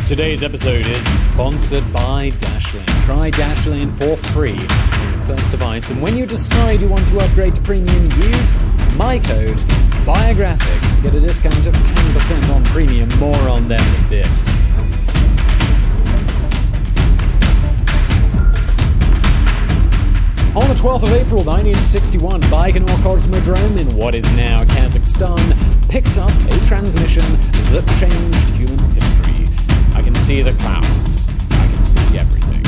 Today's episode is sponsored by Dashlane. Try Dashlane for free on your first device, and when you decide you want to upgrade to premium, use my code BIOGRAPHICS to get a discount of 10% on premium. More on them in a bit. On the 12th of April 1961, Baikonur Cosmodrome in what is now Kazakhstan picked up a transmission that changed human history. I can see the clouds. I can see everything.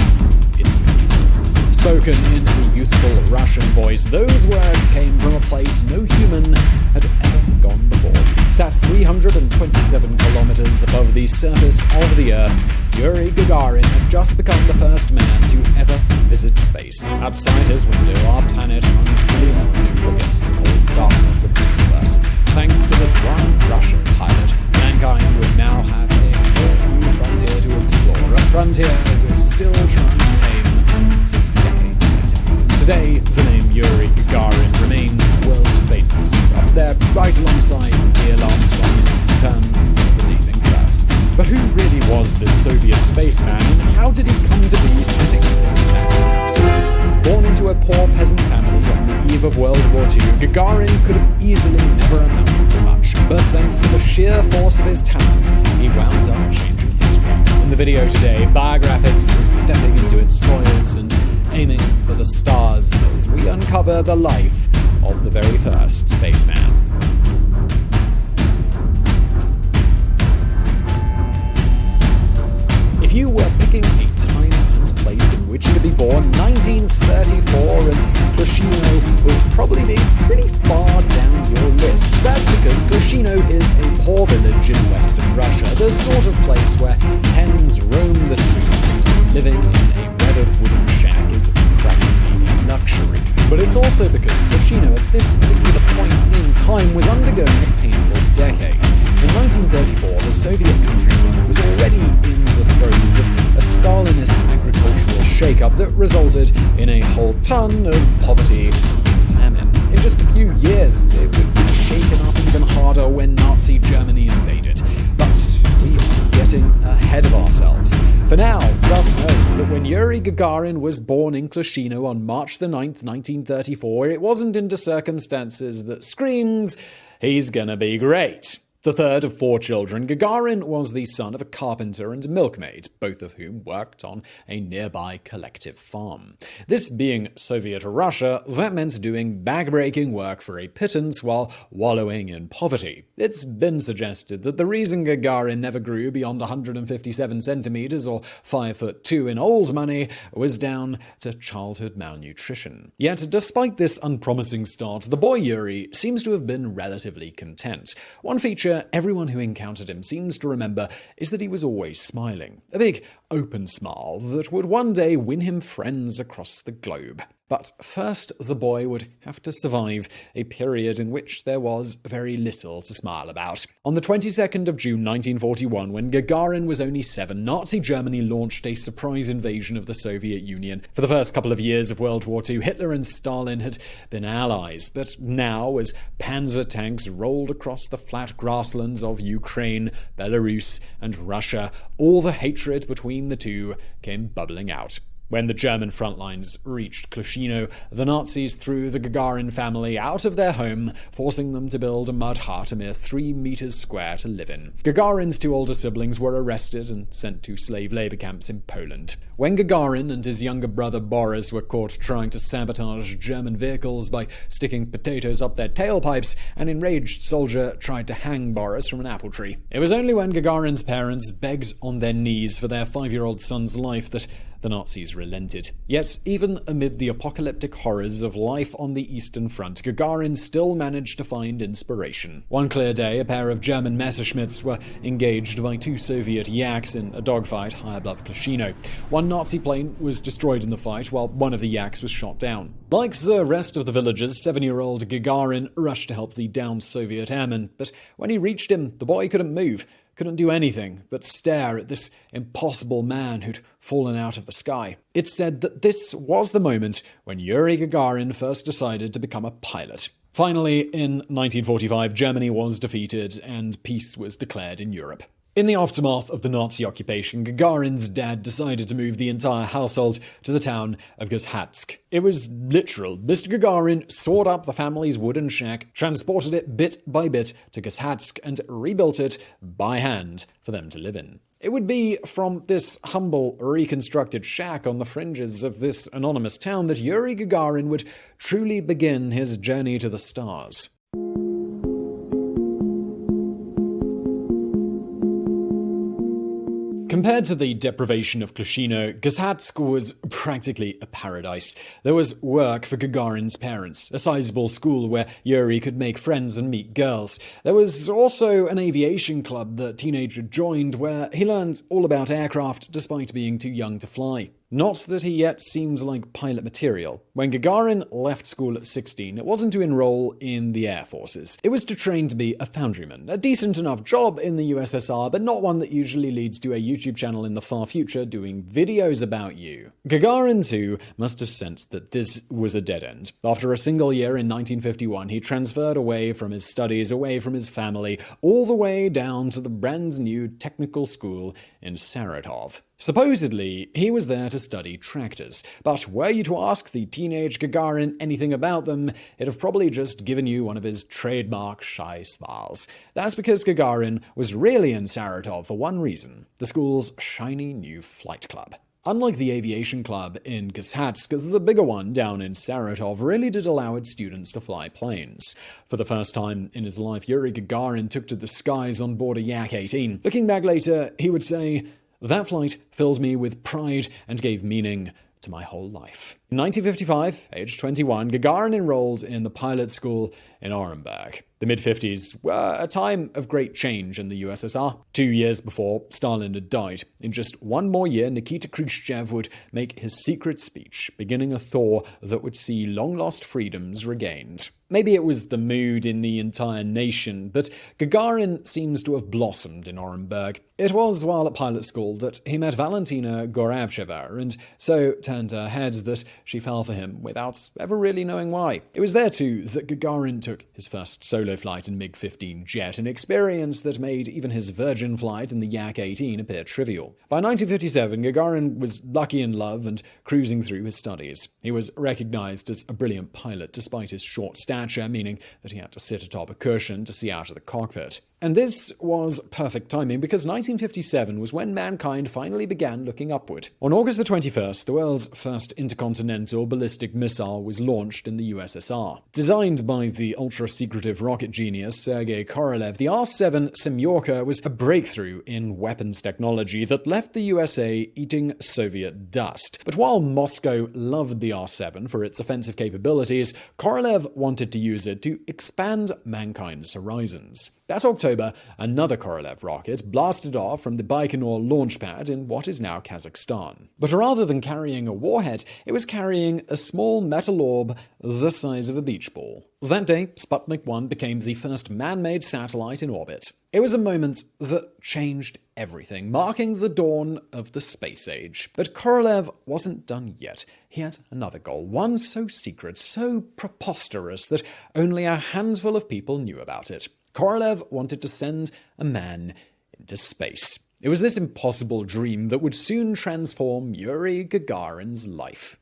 It's beautiful. Spoken in a youthful Russian voice, those words came from a place no human had ever gone before. Sat 327 kilometers above the surface of the Earth, Yuri Gagarin had just become the first man to ever visit space. Outside his window, our planet hung brilliant blue against the cold darkness of the universe. Thanks to this one Russian pilot, mankind would now have a whole new frontier to explore. A frontier we're still trying to tame 6 decades later. Today, the name Yuri Gagarin remains world famous, up there right alongside Neil Armstrong in terms of amazing firsts. But who really was this Soviet spaceman, and how did he come to be sitting in that capsule? Born into a poor peasant family on the eve of World War II, Gagarin could have easily never amounted to much. But thanks to the sheer force of his talent, he wound up changing history. In the video today, BIOGRAPHICS is stepping into its soils and aiming for the stars as we uncover the life of the very first spaceman. If you were picking a time and place in which to be born, 1934 and Klushino would probably be pretty far down your list. That's because Klushino is a poor village in western Russia, the sort of place where hens roam the streets and living in a weathered wooden shack is practically a luxury. But it's also because Klushino at this particular point in time was undergoing a painful decade. In 1934, the Soviet countryside was already in the throes of a Stalinist agricultural shakeup that resulted in a whole ton of poverty and famine. In just a few years, it would be shaken up even harder when Nazi Germany invaded. But we are getting ahead of ourselves. For now, just know that when Yuri Gagarin was born in Klushino on March the 9th, 1934, it wasn't into circumstances that screamed, "He's gonna be great." The third of 4 children, Gagarin was the son of a carpenter and milkmaid, both of whom worked on a nearby collective farm. This being Soviet Russia, that meant doing back-breaking work for a pittance while wallowing in poverty. It's been suggested that the reason Gagarin never grew beyond 157 centimeters or 5'2" in old money was down to childhood malnutrition. Yet, despite this unpromising start, the boy Yuri seems to have been relatively content. One feature everyone who encountered him seems to remember is that he was always smiling. A big, open smile that would one day win him friends across the globe. But first, the boy would have to survive a period in which there was very little to smile about. On the 22nd of June 1941, when Gagarin was only 7, Nazi Germany launched a surprise invasion of the Soviet Union. For the first couple of years of World War II, Hitler and Stalin had been allies, but now, as panzer tanks rolled across the flat grasslands of Ukraine, Belarus, and Russia, all the hatred between the two came bubbling out. When the German front lines reached Klushino, the Nazis threw the Gagarin family out of their home, forcing them to build a mud hut a mere 3 meters square to live in. Gagarin's 2 older siblings were arrested and sent to slave labor camps in Poland. When Gagarin and his younger brother Boris were caught trying to sabotage German vehicles by sticking potatoes up their tailpipes, an enraged soldier tried to hang Boris from an apple tree. It was only when Gagarin's parents begged on their knees for their 5-year-old son's life that the Nazis relented. Yet, even amid the apocalyptic horrors of life on the Eastern Front, Gagarin still managed to find inspiration. One clear day, a pair of German Messerschmitts were engaged by 2 Soviet Yaks in a dogfight high above Klushino. One Nazi plane was destroyed in the fight, while one of the Yaks was shot down. Like the rest of the villagers, 7-year-old Gagarin rushed to help the downed Soviet airman, but when he reached him, the boy couldn't move. Couldn't do anything but stare at this impossible man who'd fallen out of the sky. It's said that this was the moment when Yuri Gagarin first decided to become a pilot. Finally, in 1945, Germany was defeated and peace was declared in Europe. In the aftermath of the Nazi occupation, Gagarin's dad decided to move the entire household to the town of Gazhatsk. It was literal. Mr. Gagarin sawed up the family's wooden shack, transported it bit by bit to Gazhatsk, and rebuilt it by hand for them to live in. It would be from this humble, reconstructed shack on the fringes of this anonymous town that Yuri Gagarin would truly begin his journey to the stars. Compared to the deprivation of Klushino, Gazhatsk was practically a paradise. There was work for Gagarin's parents, a sizable school where Yuri could make friends and meet girls. There was also an aviation club the teenager joined where he learned all about aircraft despite being too young to fly. Not that he yet seemed like pilot material. When Gagarin left school at 16, it wasn't to enroll in the Air Forces. It was to train to be a foundryman, a decent enough job in the USSR, but not one that usually leads to a YouTube channel in the far future doing videos about you. Gagarin, too, must have sensed that this was a dead end. After a single year in 1951, he transferred away from his studies, away from his family, all the way down to the brand new technical school in Saratov. Supposedly, he was there to study tractors, but were you to ask the teenage Gagarin anything about them, he'd have probably just given you one of his trademark shy smiles. That's because Gagarin was really in Saratov for one reason: the school's shiny new flight club. Unlike the aviation club in Gazhatsk, the bigger one down in Saratov really did allow its students to fly planes. For the first time in his life, Yuri Gagarin took to the skies on board a Yak-18. Looking back later, he would say, "That flight filled me with pride and gave meaning to my whole life." In 1955, aged 21, Gagarin enrolled in the pilot school in Orenburg. The mid-50s were a time of great change in the USSR. 2 years before Stalin had died, in just one more year, Nikita Khrushchev would make his secret speech, beginning a thaw that would see long-lost freedoms regained. Maybe it was the mood in the entire nation, but Gagarin seems to have blossomed in Orenburg. It was while at pilot school that he met Valentina Goravcheva, and so turned her head that she fell for him without ever really knowing why. It was there too that Gagarin took his first solo flight in MiG-15 jet, an experience that made even his virgin flight in the Yak-18 appear trivial. By 1957, Gagarin was lucky in love and cruising through his studies. He was recognized as a brilliant pilot despite his short stature, meaning that he had to sit atop a cushion to see out of the cockpit. And this was perfect timing because 1957 was when mankind finally began looking upward. On August the 21st, the world's first intercontinental ballistic missile was launched in the USSR. Designed by the ultra-secretive rocket genius Sergei Korolev, the R-7 Semyorka was a breakthrough in weapons technology that left the USA eating Soviet dust. But while Moscow loved the R-7 for its offensive capabilities, Korolev wanted to use it to expand mankind's horizons. That October, another Korolev rocket blasted off from the Baikonur launch pad in what is now Kazakhstan. But rather than carrying a warhead, it was carrying a small metal orb the size of a beach ball. That day, Sputnik 1 became the first man-made satellite in orbit. It was a moment that changed everything, marking the dawn of the space age. But Korolev wasn't done yet. He had another goal, one so secret, so preposterous that only a handful of people knew about it. Korolev wanted to send a man into space. It was this impossible dream that would soon transform Yuri Gagarin's life.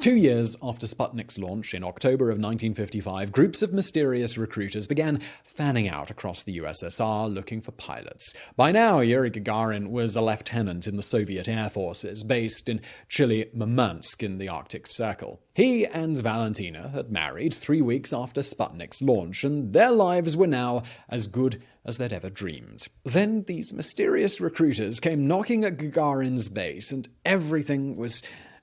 2 years after Sputnik's launch in October of 1955, groups of mysterious recruiters began fanning out across the USSR looking for pilots. By now, Yuri Gagarin was a lieutenant in the Soviet Air Forces, based in chilly Murmansk in the Arctic Circle. He and Valentina had married 3 weeks after Sputnik's launch, and their lives were now as good as they'd ever dreamed. Then these mysterious recruiters came knocking at Gagarin's base, and everything was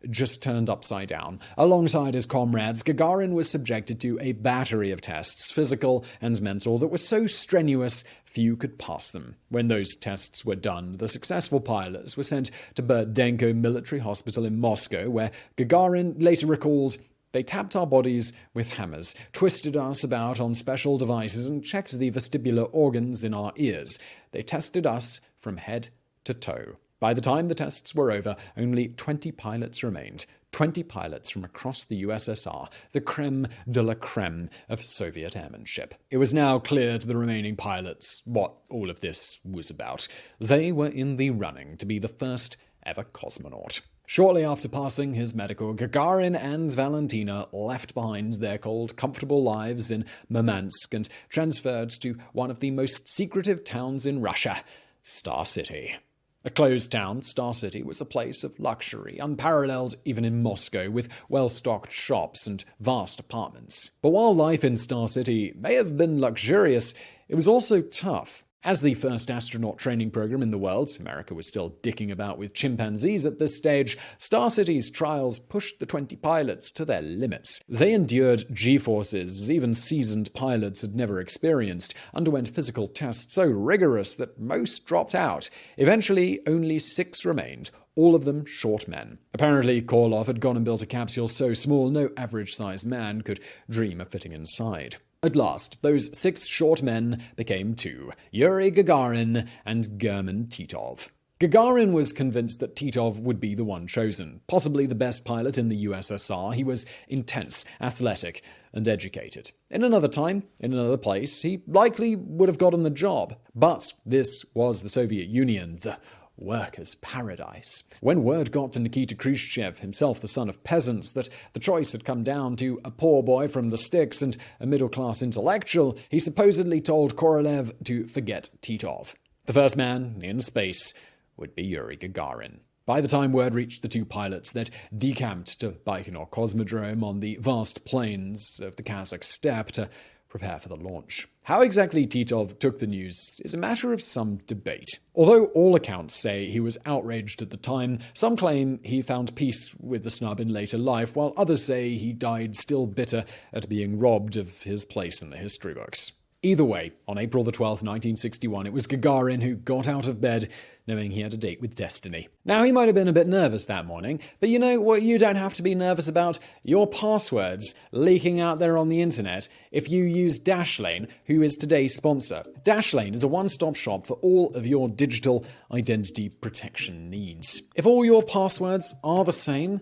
just turned upside down. Alongside his comrades, Gagarin was subjected to a battery of tests, physical and mental, that were so strenuous few could pass them. When those tests were done, the successful pilots were sent to Burdenko Military Hospital in Moscow, where Gagarin later recalled, "They tapped our bodies with hammers, twisted us about on special devices, and checked the vestibular organs in our ears. They tested us from head to toe. By the time the tests were over, only 20 pilots remained. 20 pilots from across the USSR, the creme de la creme of Soviet airmanship. It was now clear to the remaining pilots what all of this was about. They were in the running to be the first ever cosmonaut. Shortly after passing his medical, Gagarin and Valentina left behind their cold, comfortable lives in Murmansk and transferred to one of the most secretive towns in Russia, Star City. A closed town, Star City was a place of luxury, unparalleled even in Moscow, with well-stocked shops and vast apartments. But while life in Star City may have been luxurious, it was also tough. As the first astronaut training program in the world, America was still dicking about with chimpanzees at this stage, Star City's trials pushed the 20 pilots to their limits. They endured G-forces even seasoned pilots had never experienced, underwent physical tests so rigorous that most dropped out. Eventually, only 6 remained, all of them short men. Apparently, Korolev had gone and built a capsule so small no average-sized man could dream of fitting inside. At last, those 6 short men became 2, Yuri Gagarin and German Titov. Gagarin was convinced that Titov would be the one chosen. Possibly the best pilot in the USSR, he was intense, athletic, and educated. In another time, in another place, he likely would have gotten the job. But this was the Soviet Union, the workers' paradise. When word got to Nikita Khrushchev, himself the son of peasants, that the choice had come down to a poor boy from the sticks and a middle-class intellectual, he supposedly told Korolev to forget Titov. The first man in space would be Yuri Gagarin. By the time word reached the 2 pilots, they'd decamped to Baikonur Cosmodrome on the vast plains of the Kazakh steppe to prepare for the launch. How exactly Titov took the news is a matter of some debate. Although all accounts say he was outraged at the time, some claim he found peace with the snub in later life, while others say he died still bitter at being robbed of his place in the history books. Either way, on April the 12th, 1961, it was Gagarin who got out of bed, knowing he had a date with destiny. Now, he might have been a bit nervous that morning, but you know what you don't have to be nervous about? Your passwords leaking out there on the internet if you use Dashlane, who is today's sponsor. Dashlane is a one-stop shop for all of your digital identity protection needs. If all your passwords are the same,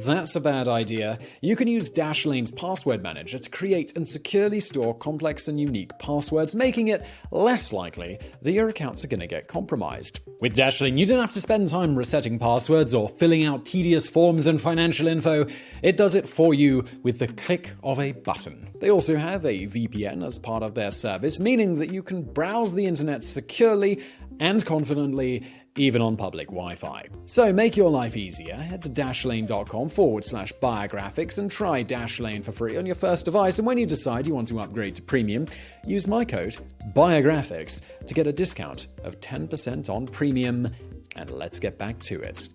that's a bad idea. You can use Dashlane's password manager to create and securely store complex and unique passwords, making it less likely that your accounts are going to get compromised. With Dashlane, you don't have to spend time resetting passwords or filling out tedious forms and financial info. It does it for you with the click of a button. They also have a VPN as part of their service, meaning that you can browse the internet securely and confidently, even on public Wi-Fi. So make your life easier. Head to dashlane.com/biographics and try Dashlane for free on your first device. And when you decide you want to upgrade to premium, use my code biographics to get a discount of 10% on premium. And let's get back to it.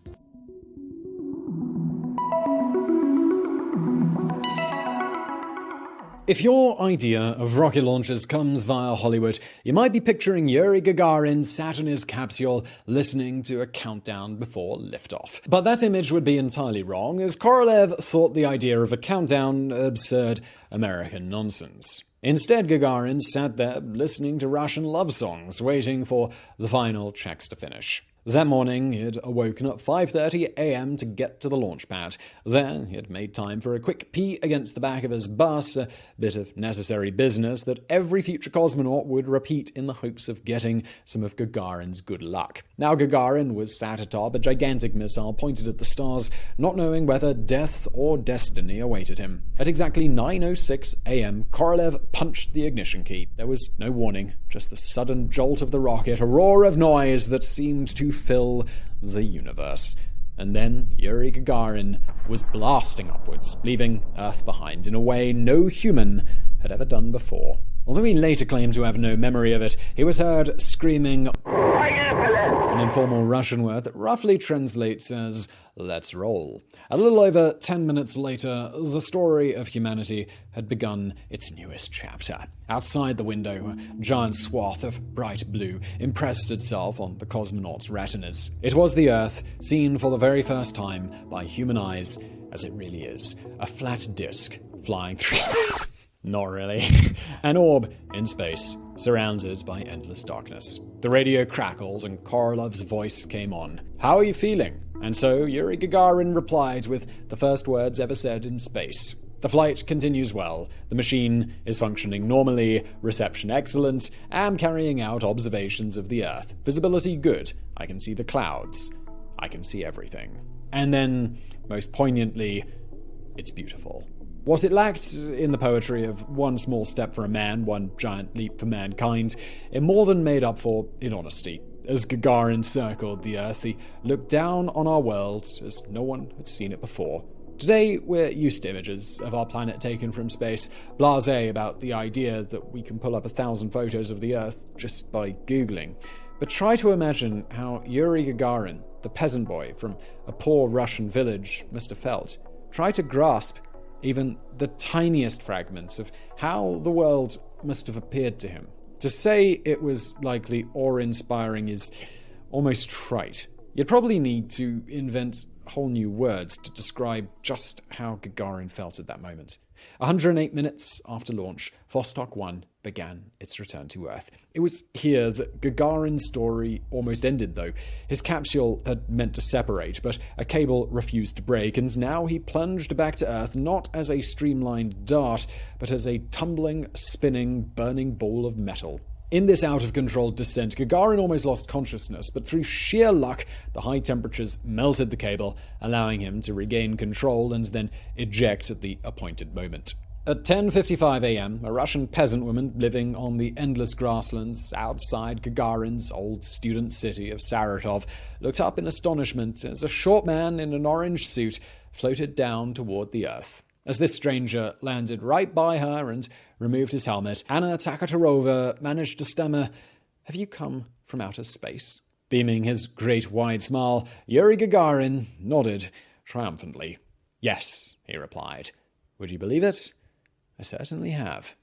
If your idea of rocket launches comes via Hollywood, you might be picturing Yuri Gagarin sat in his capsule listening to a countdown before liftoff. But that image would be entirely wrong, as Korolev thought the idea of a countdown absurd American nonsense. Instead, Gagarin sat there listening to Russian love songs, waiting for the final checks to finish. That morning, he had awoken at 5:30 a.m. to get to the launch pad. There, he had made time for a quick pee against the back of his bus, a bit of necessary business that every future cosmonaut would repeat in the hopes of getting some of Gagarin's good luck. Now Gagarin was sat atop a gigantic missile pointed at the stars, not knowing whether death or destiny awaited him. At exactly 9:06 a.m., Korolev punched the ignition key. There was no warning, just the sudden jolt of the rocket, a roar of noise that seemed to fill the universe. And then Yuri Gagarin was blasting upwards, leaving Earth behind in a way no human had ever done before. Although he later claimed to have no memory of it, he was heard screaming an informal Russian word that roughly translates as "let's roll." A little over 10 minutes later, the story of humanity had begun its newest chapter. Outside the window, a giant swath of bright blue impressed itself on the cosmonaut's retinas. It was the Earth, seen for the very first time by human eyes, as it really is. A flat disk flying through space. Not really. An orb in space, surrounded by endless darkness. The radio crackled and Korolov's voice came on. "How are you feeling?" And so Yuri Gagarin replied with the first words ever said in space. "The flight continues well. The machine is functioning normally. Reception excellent. Am carrying out observations of the Earth. Visibility good. I can see the clouds. I can see everything." And then, most poignantly, it's beautiful. What it lacked in the poetry of one small step for a man, one giant leap for mankind, it more than made up for in honesty. As Gagarin circled the Earth, he looked down on our world as no one had seen it before. Today, we're used to images of our planet taken from space, blasé about the idea that we can pull up 1,000 photos of the Earth just by Googling. But try to imagine how Yuri Gagarin, the peasant boy from a poor Russian village, must have felt. Try to grasp even the tiniest fragments of how the world must have appeared to him. To say it was likely awe-inspiring is almost trite. You'd probably need to invent whole new words to describe just how Gagarin felt at that moment. 108 minutes after launch, Vostok 1 began its return to Earth. It was here that Gagarin's story almost ended, though. His capsule had meant to separate, but a cable refused to break, and now he plunged back to Earth not as a streamlined dart, but as a tumbling, spinning, burning ball of metal. In this out-of-control descent, Gagarin almost lost consciousness, but through sheer luck, the high temperatures melted the cable, allowing him to regain control and then eject at the appointed moment. At 10:55 a.m., a Russian peasant woman living on the endless grasslands outside Gagarin's old student city of Saratov looked up in astonishment as a short man in an orange suit floated down toward the Earth. As this stranger landed right by her and removed his helmet, Anna Takatarova managed to stammer, "Have you come from outer space?" Beaming his great wide smile, Yuri Gagarin nodded triumphantly. "Yes," he replied. "Would you believe it? I certainly have."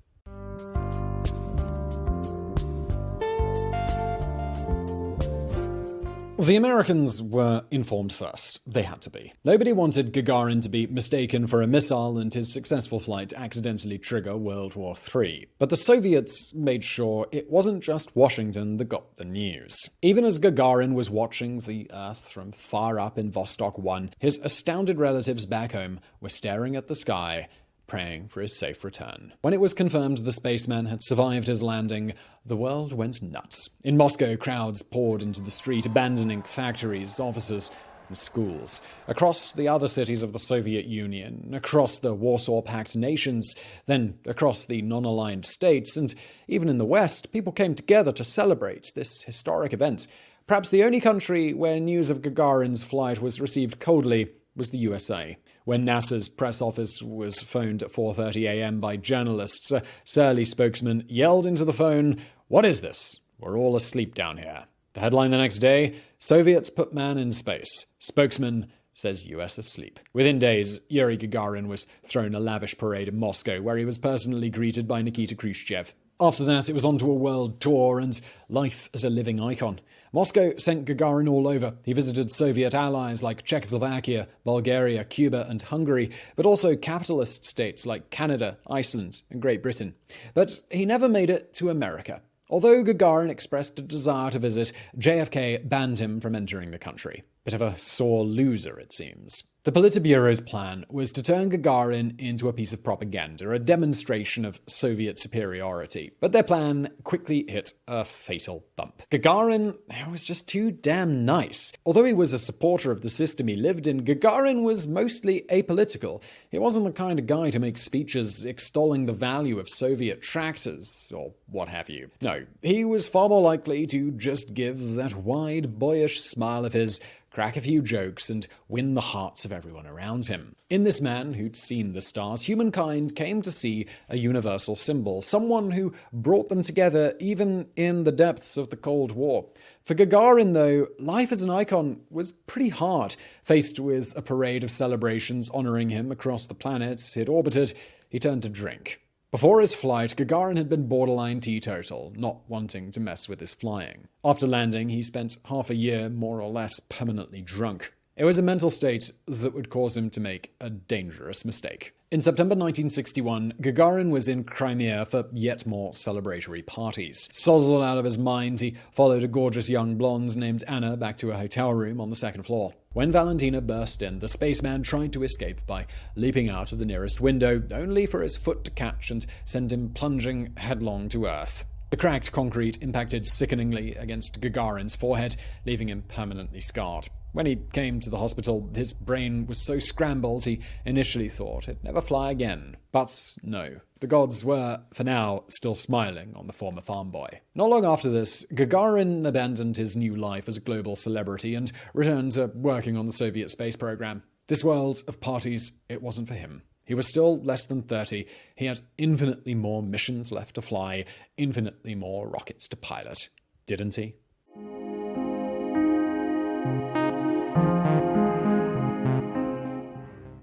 The Americans were informed first. They had to be. Nobody wanted Gagarin to be mistaken for a missile and his successful flight accidentally trigger World War III. But the Soviets made sure it wasn't just Washington that got the news. Even as Gagarin was watching the Earth from far up in Vostok 1, his astounded relatives back home were staring at the sky, praying for his safe return. When it was confirmed the spaceman had survived his landing, the world went nuts. In Moscow, crowds poured into the street, abandoning factories, offices, and schools. Across the other cities of the Soviet Union, across the Warsaw Pact nations, then across the non-aligned states, and even in the West, people came together to celebrate this historic event. Perhaps the only country where news of Gagarin's flight was received coldly was the USA. When NASA's press office was phoned at 4:30 a.m. by journalists, a surly spokesman yelled into the phone, "What is this? We're all asleep down here." The headline the next day, "Soviets put man in space. Spokesman says US asleep." Within days, Yuri Gagarin was thrown a lavish parade in Moscow, where he was personally greeted by Nikita Khrushchev. After that, it was on to a world tour and life as a living icon. Moscow sent Gagarin all over. He visited Soviet allies like Czechoslovakia, Bulgaria, Cuba, and Hungary, but also capitalist states like Canada, Iceland, and Great Britain. But he never made it to America. Although Gagarin expressed a desire to visit, JFK banned him from entering the country. Bit of a sore loser, it seems. The Politburo's plan was to turn Gagarin into a piece of propaganda, a demonstration of Soviet superiority. But their plan quickly hit a fatal bump. Gagarin was just too damn nice. Although he was a supporter of the system he lived in, Gagarin was mostly apolitical. He wasn't the kind of guy to make speeches extolling the value of Soviet tractors, or what have you. No, he was far more likely to just give that wide, boyish smile of his, crack a few jokes, and win the hearts of everyone around him. In this man who'd seen the stars, humankind came to see a universal symbol, someone who brought them together even in the depths of the Cold War. For Gagarin, though, life as an icon was pretty hard. Faced with a parade of celebrations honoring him across the planets he'd orbited, he turned to drink. Before his flight, Gagarin had been borderline teetotal, not wanting to mess with his flying. After landing, he spent half a year, more or less, permanently drunk. It was a mental state that would cause him to make a dangerous mistake. In September 1961, Gagarin was in Crimea for yet more celebratory parties. Sozzled out of his mind, he followed a gorgeous young blonde named Anna back to a hotel room on the second floor. When Valentina burst in, the spaceman tried to escape by leaping out of the nearest window, only for his foot to catch and send him plunging headlong to Earth. The cracked concrete impacted sickeningly against Gagarin's forehead, leaving him permanently scarred. When he came to the hospital, his brain was so scrambled he initially thought he'd never fly again. But no, the gods were, for now, still smiling on the former farm boy. Not long after this, Gagarin abandoned his new life as a global celebrity and returned to working on the Soviet space program. This world of parties, it wasn't for him. He was still less than 30. He had infinitely more missions left to fly, infinitely more rockets to pilot. Didn't he?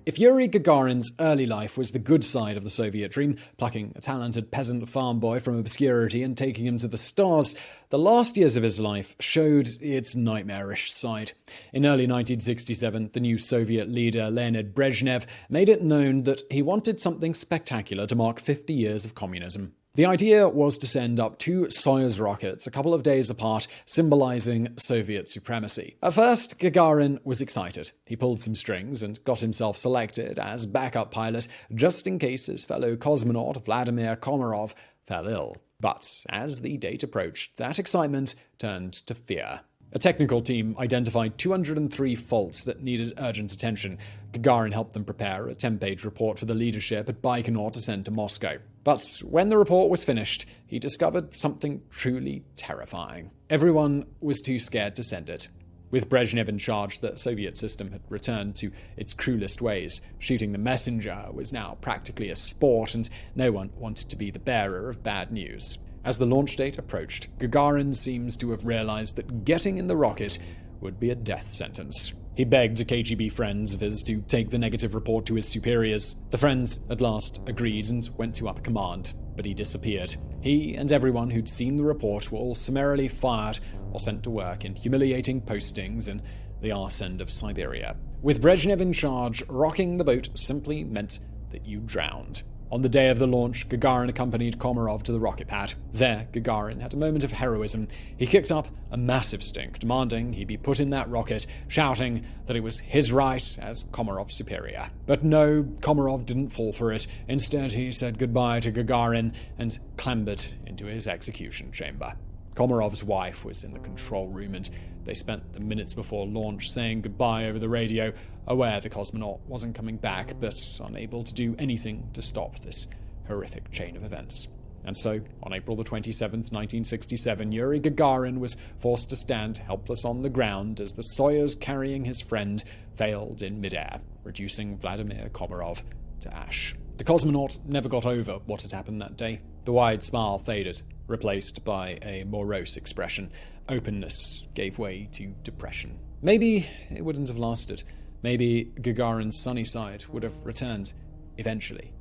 If Yuri Gagarin's early life was the good side of the Soviet dream, plucking a talented peasant farm boy from obscurity and taking him to the stars, the last years of his life showed its nightmarish side. In early 1967, the new Soviet leader Leonid Brezhnev made it known that he wanted something spectacular to mark 50 years of communism. The idea was to send up 2 Soyuz rockets a couple of days apart, symbolizing Soviet supremacy. At first, Gagarin was excited. He pulled some strings and got himself selected as backup pilot just in case his fellow cosmonaut Vladimir Komarov fell ill. But as the date approached, that excitement turned to fear. A technical team identified 203 faults that needed urgent attention. Gagarin helped them prepare a 10-page report for the leadership at Baikonur to send to Moscow. But when the report was finished, he discovered something truly terrifying. Everyone was too scared to send it. With Brezhnev in charge, the Soviet system had returned to its cruelest ways. Shooting the messenger was now practically a sport, and no one wanted to be the bearer of bad news. As the launch date approached, Gagarin seems to have realized that getting in the rocket would be a death sentence. He begged KGB friends of his to take the negative report to his superiors. The friends at last agreed and went to upper command, but he disappeared. He and everyone who'd seen the report were all summarily fired or sent to work in humiliating postings in the arse end of Siberia. With Brezhnev in charge, rocking the boat simply meant that you drowned. On the day of the launch, Gagarin accompanied Komarov to the rocket pad. There, Gagarin had a moment of heroism. He kicked up a massive stink, demanding he be put in that rocket, shouting that it was his right as Komarov's superior. But no, Komarov didn't fall for it. Instead, he said goodbye to Gagarin and clambered into his execution chamber. Komarov's wife was in the control room, and they spent the minutes before launch saying goodbye over the radio, aware the cosmonaut wasn't coming back, but unable to do anything to stop this horrific chain of events. And so, on April the 27th, 1967, Yuri Gagarin was forced to stand helpless on the ground as the Soyuz carrying his friend failed in midair, reducing Vladimir Komarov to ash. The cosmonaut never got over what had happened that day. The wide smile faded, replaced by a morose expression. Openness gave way to depression. Maybe it wouldn't have lasted. Maybe Gagarin's sunny side would have returned eventually.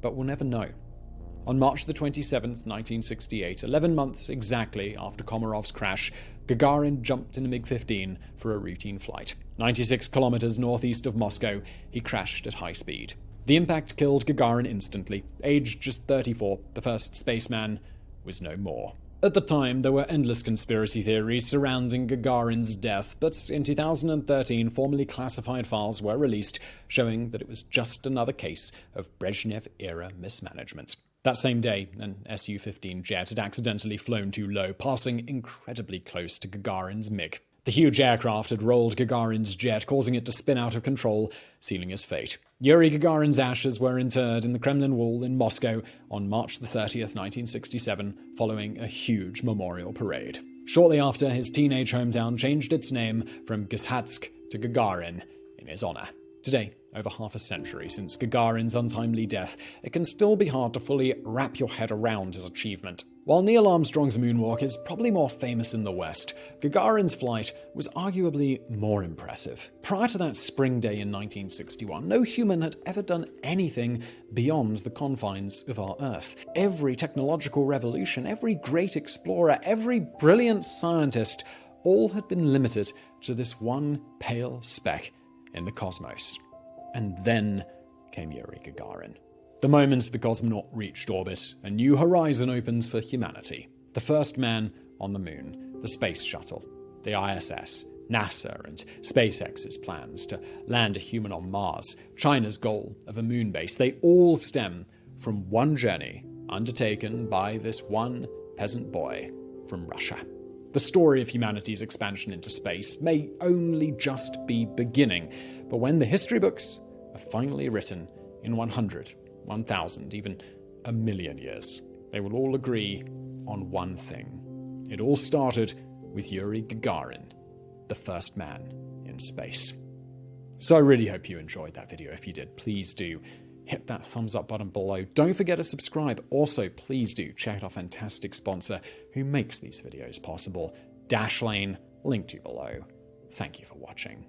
But we'll never know. On March the 27th, 1968, 11 months exactly after Komarov's crash, Gagarin jumped in a MiG-15 for a routine flight. 96 kilometers northeast of Moscow, he crashed at high speed. The impact killed Gagarin instantly. Aged just 34, the first spaceman was no more. At the time, there were endless conspiracy theories surrounding Gagarin's death, but in 2013, formally classified files were released, showing that it was just another case of Brezhnev-era mismanagement. That same day, an Su-15 jet had accidentally flown too low, passing incredibly close to Gagarin's MiG. The huge aircraft had rolled Gagarin's jet, causing it to spin out of control, sealing his fate. Yuri Gagarin's ashes were interred in the Kremlin Wall in Moscow on March 30th, 1967, following a huge memorial parade. Shortly after, his teenage hometown changed its name from Gzhatsk to Gagarin in his honor. Today, over half a century since Gagarin's untimely death, it can still be hard to fully wrap your head around his achievement. While Neil Armstrong's moonwalk is probably more famous in the West, Gagarin's flight was arguably more impressive. Prior to that spring day in 1961, no human had ever done anything beyond the confines of our Earth. Every technological revolution, every great explorer, every brilliant scientist all had been limited to this one pale speck in the cosmos. And then came Yuri Gagarin. The moment the cosmonaut reached orbit, a new horizon opens for humanity. The first man on the moon, the space shuttle, the ISS, NASA and SpaceX's plans to land a human on Mars, China's goal of a moon base, they all stem from one journey undertaken by this one peasant boy from Russia. The story of humanity's expansion into space may only just be beginning, but when the history books are finally written in 100, 1,000, even a million years, they will all agree on one thing. It all started with Yuri Gagarin, the first man in space. So I really hope you enjoyed that video. If you did, please do hit that thumbs up button below. Don't forget to subscribe. Also, please do check out our fantastic sponsor who makes these videos possible, Dashlane, linked to below. Thank you for watching.